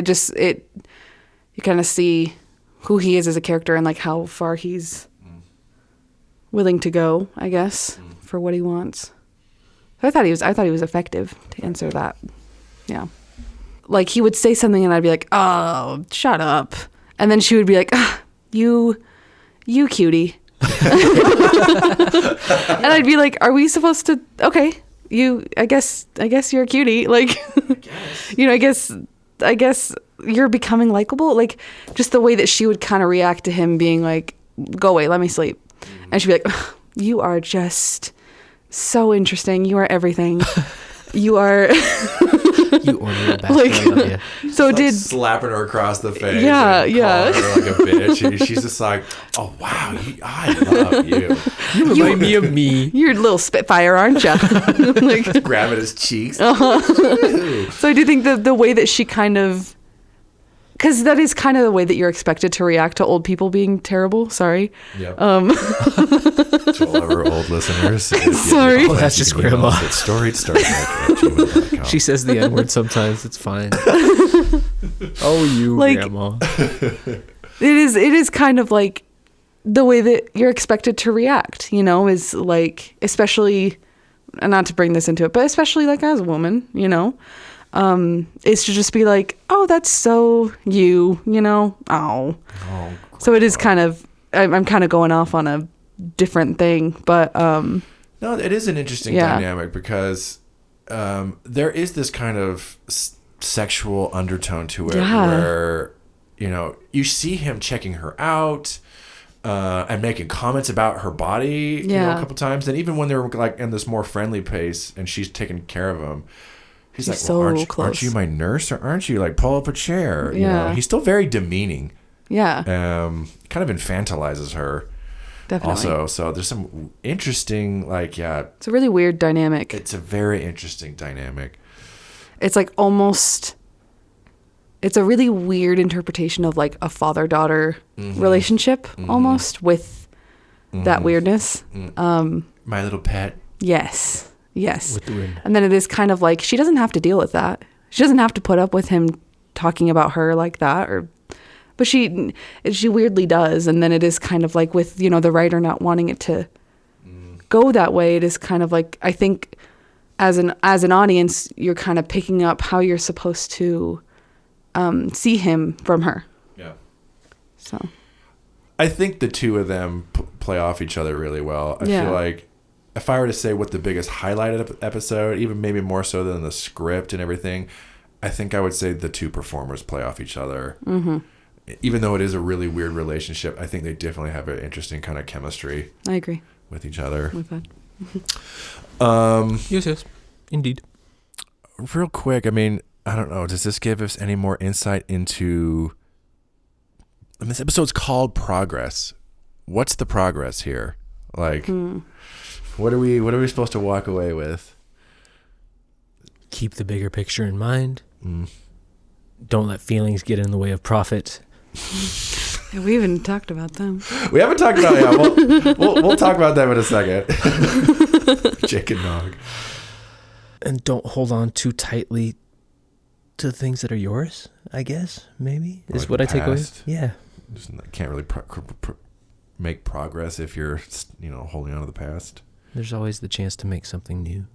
[SPEAKER 3] kind of see who he is as a character and like how far he's willing to go, I guess, for what he wants. So I thought he was effective to answer that. Yeah. Like he would say something and I'd be like, oh, shut up. And then she would be like, you cutie. And I'd be like, are we supposed to, okay, I guess you're a cutie. Like, I guess you're becoming likable. Like just the way that she would kind of react to him being like, go away, let me sleep. And she'd be like, you are just so interesting. You are everything. You are
[SPEAKER 1] you ornery bastard. I love you.
[SPEAKER 3] So did
[SPEAKER 2] slapping her across the face.
[SPEAKER 3] Yeah.
[SPEAKER 2] Calling her like a bitch. She's just like, oh wow, I love you.
[SPEAKER 1] You remind me of me.
[SPEAKER 3] You're a little spitfire, aren't you? Like
[SPEAKER 2] grabbing his cheeks.
[SPEAKER 3] So I do think the way that she kind of, because that is kind of the way that you're expected to react to old people being terrible. Sorry.
[SPEAKER 2] Yep. To all of our old listeners.
[SPEAKER 3] Sorry.
[SPEAKER 1] Oh, that's just grandma.
[SPEAKER 2] She
[SPEAKER 1] says the N-word sometimes. It's fine. Oh, you grandma.
[SPEAKER 3] It is kind of like the way that you're expected to react, is like, especially, and not to bring this into it, but especially like as a woman, is to just be like, oh, that's so you, oh. So it is kind of, I'm kind of going off on a different thing, but
[SPEAKER 2] no, it is an interesting dynamic because there is this kind of sexual undertone to it where you see him checking her out and making comments about her body a couple times, and even when they're like in this more friendly pace and she's taking care of him, he's like, well, aren't you my nurse, or aren't you, like, pull up a chair? He's still very demeaning. Kind of infantilizes her.
[SPEAKER 3] Definitely.
[SPEAKER 2] Also, so there's some interesting, like,
[SPEAKER 3] it's a really weird dynamic.
[SPEAKER 2] It's a very interesting dynamic.
[SPEAKER 3] It's like almost, it's a really weird interpretation of like a father-daughter relationship almost with that weirdness.
[SPEAKER 2] My little pet.
[SPEAKER 3] Yes.
[SPEAKER 1] With the wind.
[SPEAKER 3] And then it is kind of like she doesn't have to deal with that. She doesn't have to put up with him talking about her like that, but she weirdly does. And then it is kind of like with, the writer not wanting it to go that way. It is kind of like, I think as an audience, you're kind of picking up how you're supposed to see him from her.
[SPEAKER 2] Yeah.
[SPEAKER 3] So
[SPEAKER 2] I think the two of them play off each other really well. I feel like if I were to say what the biggest highlight of the episode, even maybe more so than the script and everything, I think I would say the two performers play off each other. Even though it is a really weird relationship, I think they definitely have an interesting kind of chemistry.
[SPEAKER 3] I agree
[SPEAKER 2] with each other.
[SPEAKER 3] with that.
[SPEAKER 1] Yes, indeed.
[SPEAKER 2] Real quick, I mean, I don't know. Does this give us any more insight into? And this episode's called Progress. What's the progress here? Like, what are we supposed to walk away with?
[SPEAKER 1] Keep the bigger picture in mind. Don't let feelings get in the way of profit.
[SPEAKER 3] We haven't talked about them.
[SPEAKER 2] We haven't talked about we'll talk about them in a second. Jake and Nog.
[SPEAKER 1] And don't hold on too tightly to things that are yours, I guess, maybe, is
[SPEAKER 2] like
[SPEAKER 1] what I take away. Yeah.
[SPEAKER 2] Just can't really make progress if you're, holding on to the past.
[SPEAKER 1] There's always the chance to make something new.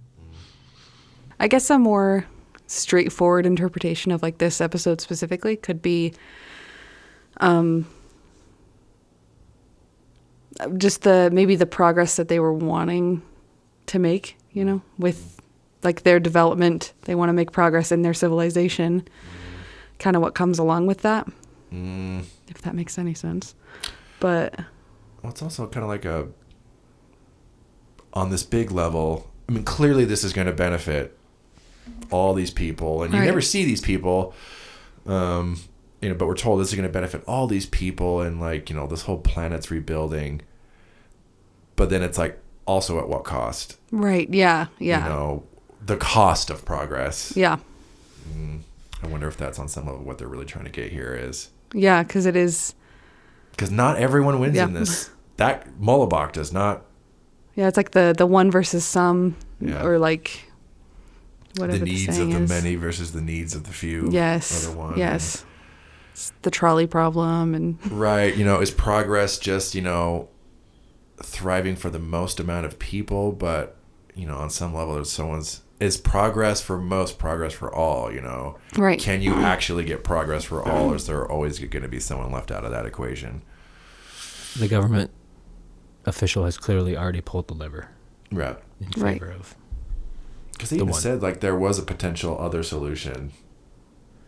[SPEAKER 3] I guess a more straightforward interpretation of like this episode specifically could be just maybe the progress that they were wanting to make, you know, with like their development. They want to make progress in their civilization. Kind of what comes along with that. If that makes any sense. But
[SPEAKER 2] well, it's also kind of like on this big level, I mean, clearly this is going to benefit all these people, and you never see these people, you know, but we're told this is going to benefit all these people, and like, you know, this whole planet's rebuilding, but then it's like also at what cost?
[SPEAKER 3] Right. Yeah. Yeah.
[SPEAKER 2] You know, the cost of progress.
[SPEAKER 3] Yeah.
[SPEAKER 2] I wonder if that's on some level what they're really trying to get here is.
[SPEAKER 3] Yeah, because it is.
[SPEAKER 2] Because not everyone wins in this. That Mullibok does not.
[SPEAKER 3] Yeah, it's like the one versus some, or like whatever
[SPEAKER 2] the needs
[SPEAKER 3] saying
[SPEAKER 2] of the
[SPEAKER 3] is.
[SPEAKER 2] many versus the needs of the few.
[SPEAKER 3] Yes.
[SPEAKER 2] Other one.
[SPEAKER 3] Yes. It's the trolley problem and.
[SPEAKER 2] Right. You know, is progress just, you know, thriving for the most amount of people, but, you know, on some level, is progress for most, progress for all, you know?
[SPEAKER 3] Right.
[SPEAKER 2] Can you actually get progress for all, or is there always going to be someone left out of that equation?
[SPEAKER 1] The government official has clearly already pulled the lever.
[SPEAKER 2] Right.
[SPEAKER 1] In favor of.
[SPEAKER 2] Because they even said, like, there was a potential other solution,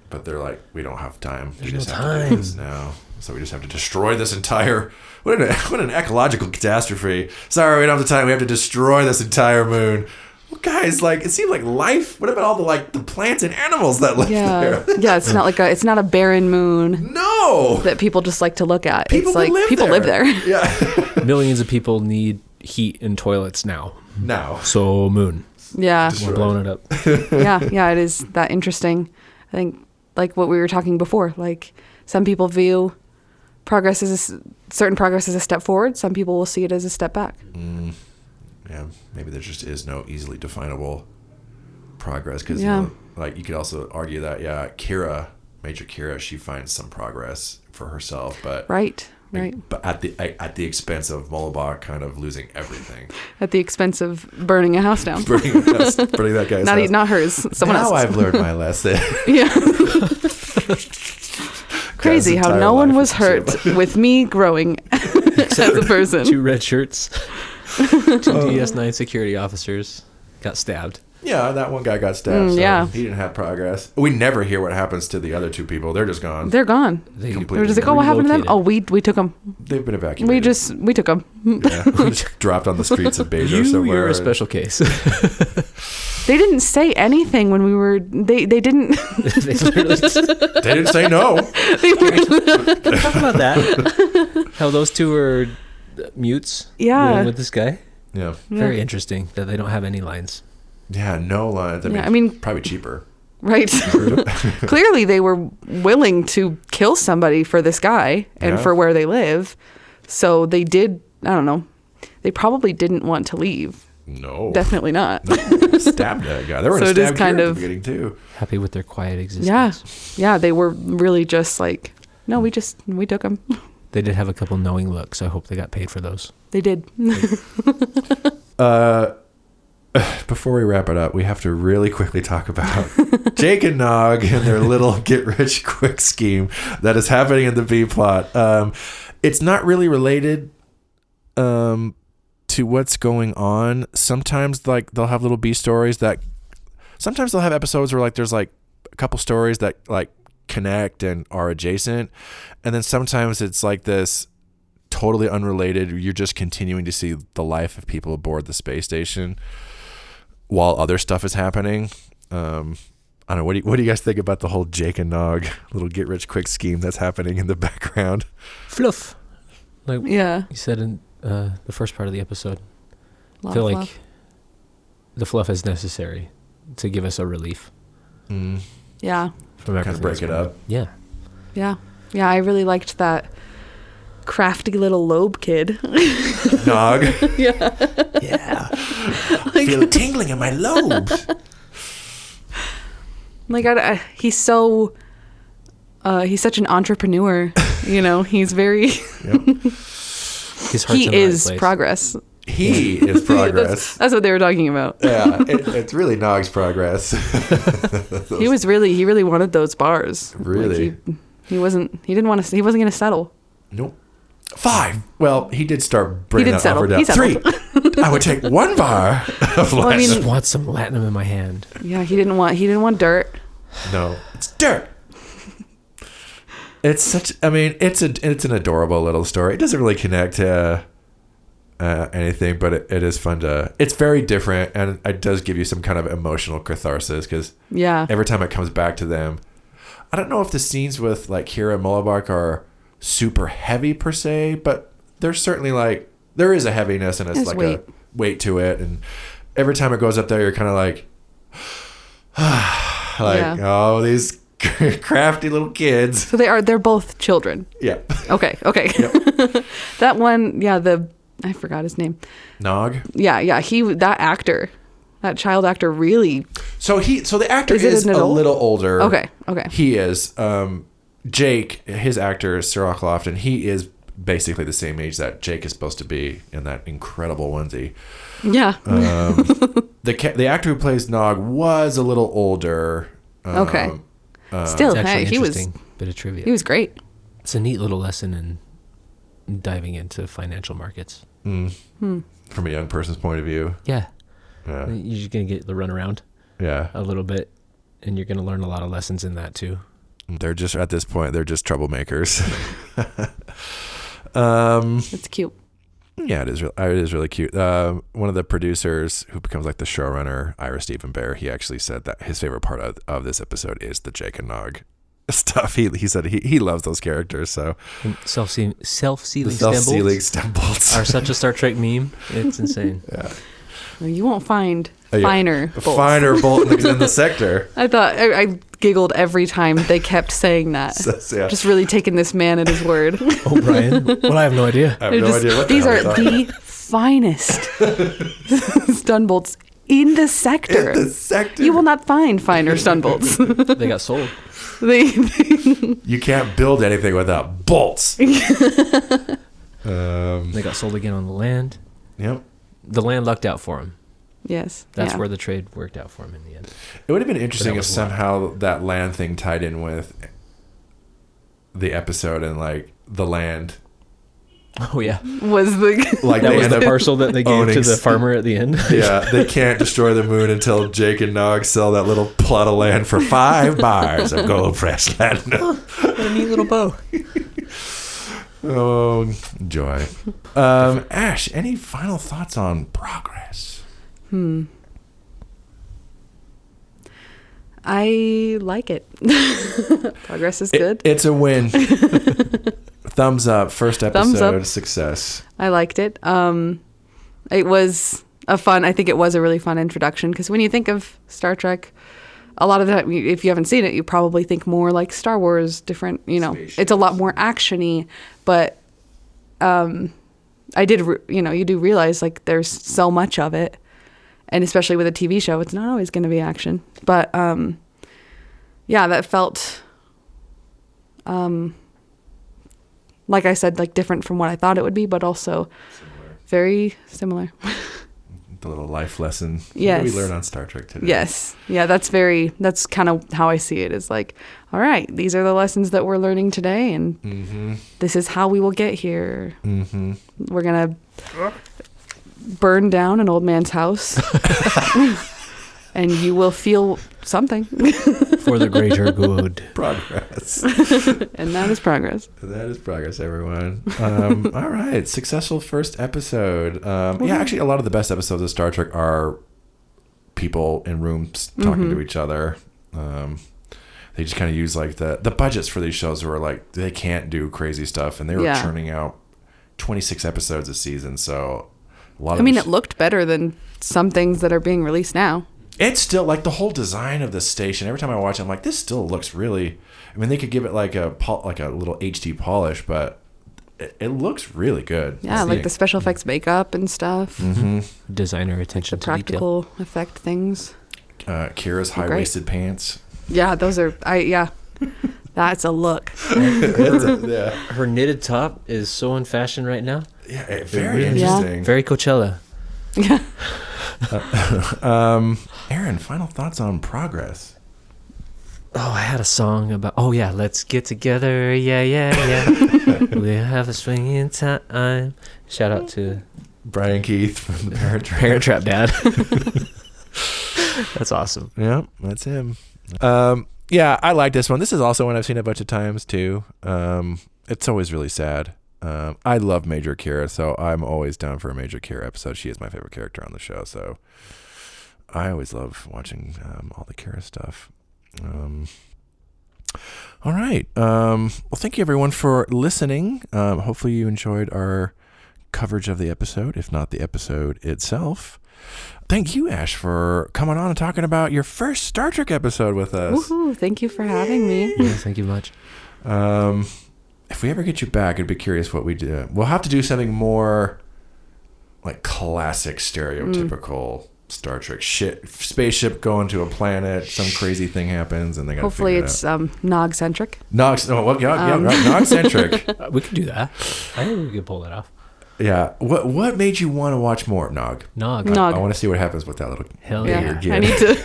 [SPEAKER 2] but they're like, we don't have time. We just have to do this now. So we just have to destroy this entire... What an ecological catastrophe. Sorry, we don't have the time. We have to destroy this entire moon. Well, guys, like, it seemed like life. What about all the plants and animals that live there?
[SPEAKER 3] Yeah, it's not a barren moon.
[SPEAKER 2] No,
[SPEAKER 3] that people just like to look at.
[SPEAKER 2] People
[SPEAKER 3] live there.
[SPEAKER 2] Yeah.
[SPEAKER 1] Millions of people need heat and toilets now. So moon.
[SPEAKER 3] Yeah.
[SPEAKER 1] We're blowing it up.
[SPEAKER 3] Yeah, it is that interesting. I think like what we were talking before, like some people view certain progress as a step forward. Some people will see it as a step back.
[SPEAKER 2] Yeah, maybe there just is no easily definable progress because you know, like you could also argue that Major Kira, she finds some progress for herself, but but at the expense of Mullibok kind of losing everything,
[SPEAKER 3] at the expense of burning a house down,
[SPEAKER 2] burning that guy's house.
[SPEAKER 3] Not hers, someone else.
[SPEAKER 2] Now I've learned my lesson.
[SPEAKER 3] Yeah. Crazy how no one was hurt with me growing as a person.
[SPEAKER 1] 2 red shirts. 2 DS9 security officers got stabbed.
[SPEAKER 2] Yeah, that one guy got stabbed. So he didn't have progress. We never hear what happens to the other 2 people. They're just gone.
[SPEAKER 3] They're gone. They're just like, oh, what happened to them? Oh, we took them.
[SPEAKER 2] They've been evacuated.
[SPEAKER 3] We took them.
[SPEAKER 2] Yeah, dropped on the streets of Beijing somewhere.
[SPEAKER 1] You're a special case.
[SPEAKER 3] They didn't say anything when we were. They didn't.
[SPEAKER 2] They didn't say no.
[SPEAKER 1] Can we talk about that? How those 2 were mutes.
[SPEAKER 3] Yeah.
[SPEAKER 1] With this guy.
[SPEAKER 2] Yeah.
[SPEAKER 1] Very interesting that they don't have any lines.
[SPEAKER 2] Yeah, no lines. I mean, probably cheaper.
[SPEAKER 3] Right. Clearly, they were willing to kill somebody for this guy and for where they live. So they did. I don't know. They probably didn't want to leave.
[SPEAKER 2] No,
[SPEAKER 3] definitely not.
[SPEAKER 2] No. Stabbed that guy. They were in a stab at the beginning too.
[SPEAKER 1] Happy with their quiet existence.
[SPEAKER 3] Yeah. They were really just like, no, we took them.
[SPEAKER 1] They did have a couple knowing looks. I hope they got paid for those.
[SPEAKER 3] They did.
[SPEAKER 2] Before we wrap it up, we have to really quickly talk about Jake and Nog and their little get-rich-quick scheme that is happening in the B plot. It's not really related to what's going on. Sometimes like they'll have little B stories that sometimes they'll have episodes where like there's like a couple stories that like connect and are adjacent, and then sometimes it's like this totally unrelated. You're just continuing to see the life of people aboard the space station while other stuff is happening. I don't know. What do you guys think about the whole Jake and Nog little get rich quick scheme that's happening in the background?
[SPEAKER 1] Fluff. Like
[SPEAKER 3] you
[SPEAKER 1] said in the first part of the episode.
[SPEAKER 3] I
[SPEAKER 1] feel like the fluff is necessary to give us a relief.
[SPEAKER 3] Yeah.
[SPEAKER 1] From
[SPEAKER 2] kind of break it up.
[SPEAKER 1] Yeah.
[SPEAKER 3] Yeah. Yeah. I really liked that crafty little lobe kid.
[SPEAKER 2] Nog.
[SPEAKER 3] Yeah.
[SPEAKER 2] Yeah. I feel a tingling in my lobes.
[SPEAKER 3] Like he's so he's such an entrepreneur, you know. He's very
[SPEAKER 1] he
[SPEAKER 3] is progress.
[SPEAKER 2] He is progress.
[SPEAKER 3] That's what they were talking about.
[SPEAKER 2] Yeah, it's really Nog's progress.
[SPEAKER 3] He really wanted those bars.
[SPEAKER 2] Really,
[SPEAKER 3] like he wasn't going to settle.
[SPEAKER 2] Nope. 5. Well, he did start bringing that
[SPEAKER 3] settle.
[SPEAKER 2] offer down.
[SPEAKER 3] He
[SPEAKER 2] 3. I would take 1 bar of
[SPEAKER 3] Well, I
[SPEAKER 2] latinum.
[SPEAKER 3] mean-
[SPEAKER 1] Just want some latinum in my hand.
[SPEAKER 3] Yeah, he didn't want dirt.
[SPEAKER 2] No, it's dirt. It's such. I mean, it's an adorable little story. It doesn't really connect to anything, but it is fun to. It's very different, and it does give you some kind of emotional catharsis because
[SPEAKER 3] Yeah.
[SPEAKER 2] every time it comes back to them, I don't know if the scenes with like Kira and Mullibok are super heavy per se, but there's certainly like there is a heaviness and it's
[SPEAKER 3] There's
[SPEAKER 2] like
[SPEAKER 3] weight.
[SPEAKER 2] a weight to it, and every time it goes up there, you're kind of like. Like,
[SPEAKER 3] Yeah.
[SPEAKER 2] oh, these crafty little kids.
[SPEAKER 3] So they're both children.
[SPEAKER 2] Yeah.
[SPEAKER 3] Okay. That one, yeah, I forgot his name.
[SPEAKER 2] Nog.
[SPEAKER 3] Yeah, that child actor really.
[SPEAKER 2] So the actor
[SPEAKER 3] Is it
[SPEAKER 2] is
[SPEAKER 3] an
[SPEAKER 2] a
[SPEAKER 3] adult?
[SPEAKER 2] little older.
[SPEAKER 3] Okay.
[SPEAKER 2] He is. Jake, his actor is Sarah Lofton. He is basically the same age that Jake is supposed to be in that incredible onesie.
[SPEAKER 3] Yeah.
[SPEAKER 2] The actor who plays Nog was a little older.
[SPEAKER 3] Okay. Still,
[SPEAKER 1] It's actually
[SPEAKER 3] hey, he was
[SPEAKER 1] interesting bit of trivia.
[SPEAKER 3] he was great.
[SPEAKER 1] It's a neat little lesson in diving into financial markets.
[SPEAKER 2] From a young person's point of view.
[SPEAKER 1] Yeah.
[SPEAKER 2] Yeah.
[SPEAKER 1] You're just going to get the run around
[SPEAKER 2] Yeah.
[SPEAKER 1] a little bit, and you're going to learn a lot of lessons in that too.
[SPEAKER 2] They're just at this point. They're just troublemakers.
[SPEAKER 3] It's cute.
[SPEAKER 2] Yeah, it is. It is really cute. One of the producers who becomes like the showrunner, Ira Stephen Bear, he actually said that his favorite part of this episode is the Jake and Nog stuff. He said he loves those characters. So
[SPEAKER 1] And self-sealing
[SPEAKER 2] self-sealing
[SPEAKER 1] stem
[SPEAKER 2] stem bolts
[SPEAKER 1] are such a Star Trek meme. It's insane.
[SPEAKER 2] yeah.
[SPEAKER 3] You won't find
[SPEAKER 2] Yeah.
[SPEAKER 3] finer bolts.
[SPEAKER 2] Finer bolt in the sector.
[SPEAKER 3] I thought I giggled every time they kept saying that.
[SPEAKER 2] So, yeah.
[SPEAKER 3] Just really taking this man at his word.
[SPEAKER 1] Oh, Brian? Well, I have no idea.
[SPEAKER 2] I have
[SPEAKER 3] They're
[SPEAKER 2] no
[SPEAKER 3] just-
[SPEAKER 2] idea what the
[SPEAKER 3] these
[SPEAKER 2] hell
[SPEAKER 3] are
[SPEAKER 2] he thought.
[SPEAKER 3] the finest stun bolts in the sector.
[SPEAKER 2] In the sector.
[SPEAKER 3] You will not find finer stun bolts.
[SPEAKER 1] They got sold.
[SPEAKER 2] You can't build anything without bolts.
[SPEAKER 1] They got sold again on the land.
[SPEAKER 2] Yep.
[SPEAKER 1] The land lucked out for him.
[SPEAKER 3] Yes.
[SPEAKER 1] That's
[SPEAKER 3] yeah.
[SPEAKER 1] where the trade worked out for him in the end.
[SPEAKER 2] It would have been interesting if
[SPEAKER 1] was
[SPEAKER 2] somehow that land thing tied in with the episode and like the land.
[SPEAKER 1] Oh, yeah.
[SPEAKER 3] was the
[SPEAKER 2] Like
[SPEAKER 1] That
[SPEAKER 2] they
[SPEAKER 1] was
[SPEAKER 2] end
[SPEAKER 1] the
[SPEAKER 2] up
[SPEAKER 1] parcel that they gave
[SPEAKER 2] owning
[SPEAKER 1] to the farmer at the end.
[SPEAKER 2] Yeah, they can't destroy the moon until Jake and Nog sell that little plot of land for 5 bars of gold pressed platinum.
[SPEAKER 1] What a neat little bow.
[SPEAKER 2] Oh, joy. Ash, any final thoughts on Progress?
[SPEAKER 3] I like it. Progress is good.
[SPEAKER 2] It's a win. Thumbs up. First
[SPEAKER 3] Thumbs
[SPEAKER 2] episode
[SPEAKER 3] up.
[SPEAKER 2] success.
[SPEAKER 3] I liked it. It was I think it was a really fun introduction because when you think of Star Trek, a lot of the time, if you haven't seen it, you probably think more like Star Wars, different, it's a lot more action-y, but you do realize like there's so much of it, and especially with a TV show, it's not always going to be action. But yeah, that felt like I said, like different from what I thought it would be, but also very similar.
[SPEAKER 2] The little life lesson
[SPEAKER 3] Yes.
[SPEAKER 2] we learn on Star Trek today.
[SPEAKER 3] Yes. Yeah, that's kind of how I see it. Is like, all right, these are the lessons that we're learning today, and this is how we will get here. Mm-hmm. We're going to burn down an old man's house, and you will feel something.
[SPEAKER 1] For the greater good.
[SPEAKER 2] Progress.
[SPEAKER 3] And that is progress.
[SPEAKER 2] That is progress, everyone. All right. Successful first episode. Yeah, actually, a lot of the best episodes of Star Trek are people in rooms talking to each other. They just kind of use like the budgets for these shows were like they can't do crazy stuff, and they were churning out 26 episodes a season. So a lot of
[SPEAKER 3] it looked better than some things that are being released now.
[SPEAKER 2] It's still like the whole design of the station. Every time I watch it, I'm like, this still looks really. I mean, they could give it like a little HD polish, but it looks really good.
[SPEAKER 3] Yeah, like the special effects makeup and stuff,
[SPEAKER 1] Designer attention
[SPEAKER 3] the
[SPEAKER 1] to detail.
[SPEAKER 3] practical effect things.
[SPEAKER 2] Kira's high-waisted pants.
[SPEAKER 3] Yeah, those are. That's a look.
[SPEAKER 2] Yeah,
[SPEAKER 1] Her knitted top is so in fashion right now.
[SPEAKER 2] yeah, very interesting.
[SPEAKER 1] Very Coachella.
[SPEAKER 3] Yeah.
[SPEAKER 2] Aaron, final thoughts on Progress?
[SPEAKER 1] Oh, I had a song about. Oh yeah, let's get together. Yeah. We'll have a swinging time. Shout out to
[SPEAKER 2] Brian Keith from the Parent Trap.
[SPEAKER 1] Parent Trap dad. That's awesome.
[SPEAKER 2] Yeah, that's him. Yeah, I like this one. This is also one I've seen a bunch of times too. It's always really sad. I love Major Kira, so I'm always down for a Major Kira episode. She is my favorite character on the show, so I always love watching all the Kira stuff. All right. Well, thank you everyone for listening. Hopefully you enjoyed our coverage of the episode, if not the episode itself. Thank you, Ash, for coming on and talking about your first Star Trek episode with us.
[SPEAKER 3] Woohoo! Thank you for having me.
[SPEAKER 1] Yes, thank you much.
[SPEAKER 2] If we ever get you back, I'd be curious what we do. We'll have to do something more like classic, stereotypical Star Trek shit. Spaceship going to a planet, some crazy thing happens, and they got to
[SPEAKER 3] Hopefully
[SPEAKER 2] figure
[SPEAKER 3] it's
[SPEAKER 2] it out.
[SPEAKER 3] Nog-centric.
[SPEAKER 2] Nog-centric.
[SPEAKER 1] We could do that. I think we could pull that off.
[SPEAKER 2] Yeah. What made you want to watch more Nog?
[SPEAKER 1] Nog.
[SPEAKER 2] I want to see what happens with that little.
[SPEAKER 1] Hell
[SPEAKER 3] Yeah,
[SPEAKER 1] yeah.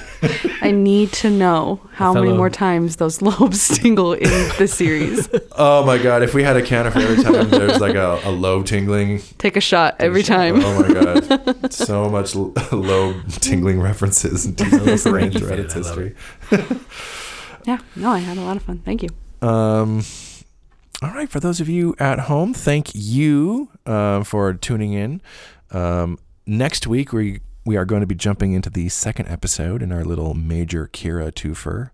[SPEAKER 3] I need to know how many more times those lobes tingle in the series.
[SPEAKER 2] Oh my god! If we had a counter for every time there's like a lobe tingling.
[SPEAKER 3] Take a shot every time.
[SPEAKER 2] Oh my god! So much lobe tingling references in Strange Reddit's history.
[SPEAKER 3] Yeah. No, I had a lot of fun. Thank you.
[SPEAKER 2] All right, for those of you at home, thank you for tuning in. Next week, we are going to be jumping into the second episode in our little Major Kira twofer.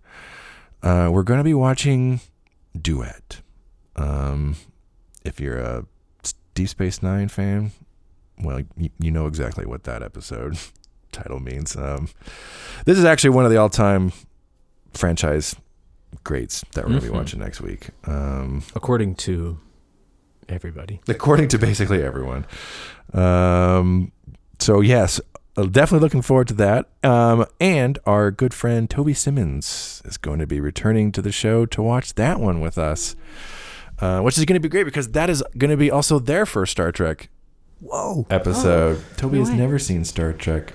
[SPEAKER 2] We're going to be watching Duet. If you're a Deep Space Nine fan, well, you know exactly what that episode title means. This is actually one of the all-time franchise greats that we're going to be watching next week.
[SPEAKER 1] According to everybody.
[SPEAKER 2] According to basically everyone. So yes, definitely looking forward to that. And our good friend Toby Simmons is going to be returning to the show to watch that one with us, which is going to be great because that is going to be also their first Star Trek episode. Toby has never seen Star Trek.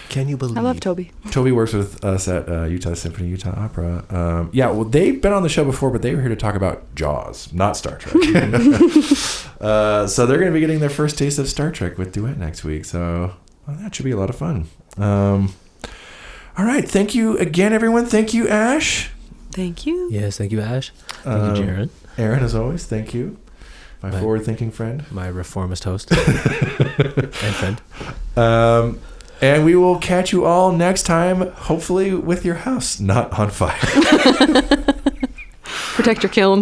[SPEAKER 1] Can you believe?
[SPEAKER 3] I love Toby.
[SPEAKER 2] Toby works with us at Utah Symphony, Utah Opera. Yeah, well, they've been on the show before, but they were here to talk about Jaws, not Star Trek. So they're going to be getting their first taste of Star Trek with Duet next week. So that should be a lot of fun. All right. Thank you again, everyone. Thank you, Ash.
[SPEAKER 3] Thank you.
[SPEAKER 1] Yes, thank you, Ash. Thank you, Jaron.
[SPEAKER 2] Aaron, as always, thank you. My forward-thinking friend.
[SPEAKER 1] My reformist host and friend.
[SPEAKER 2] And we will catch you all next time, hopefully with your house not on fire.
[SPEAKER 3] Protect your kiln.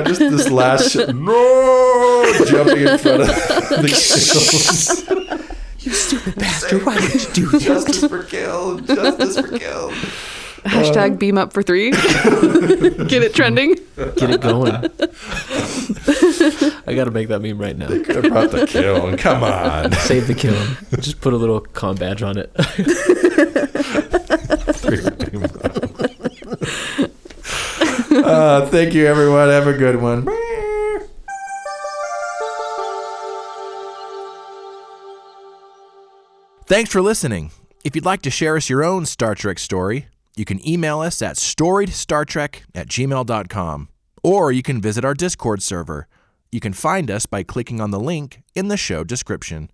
[SPEAKER 2] Just this last jumping in front of the kiln.
[SPEAKER 1] You stupid bastard. Why did you do this?
[SPEAKER 2] Justice for kiln. Justice for kiln.
[SPEAKER 3] Hashtag beam up for 3. Get it trending.
[SPEAKER 1] Get it going. I got to make that meme right now.
[SPEAKER 2] They could have brought the kiln. Come on.
[SPEAKER 1] Save the kiln. Just put a little com badge on it.
[SPEAKER 2] Thank you, everyone. Have a good one. Thanks for listening. If you'd like to share us your own Star Trek story, you can email us at storiedstartrek@gmail.com, or you can visit our Discord server. You can find us by clicking on the link in the show description.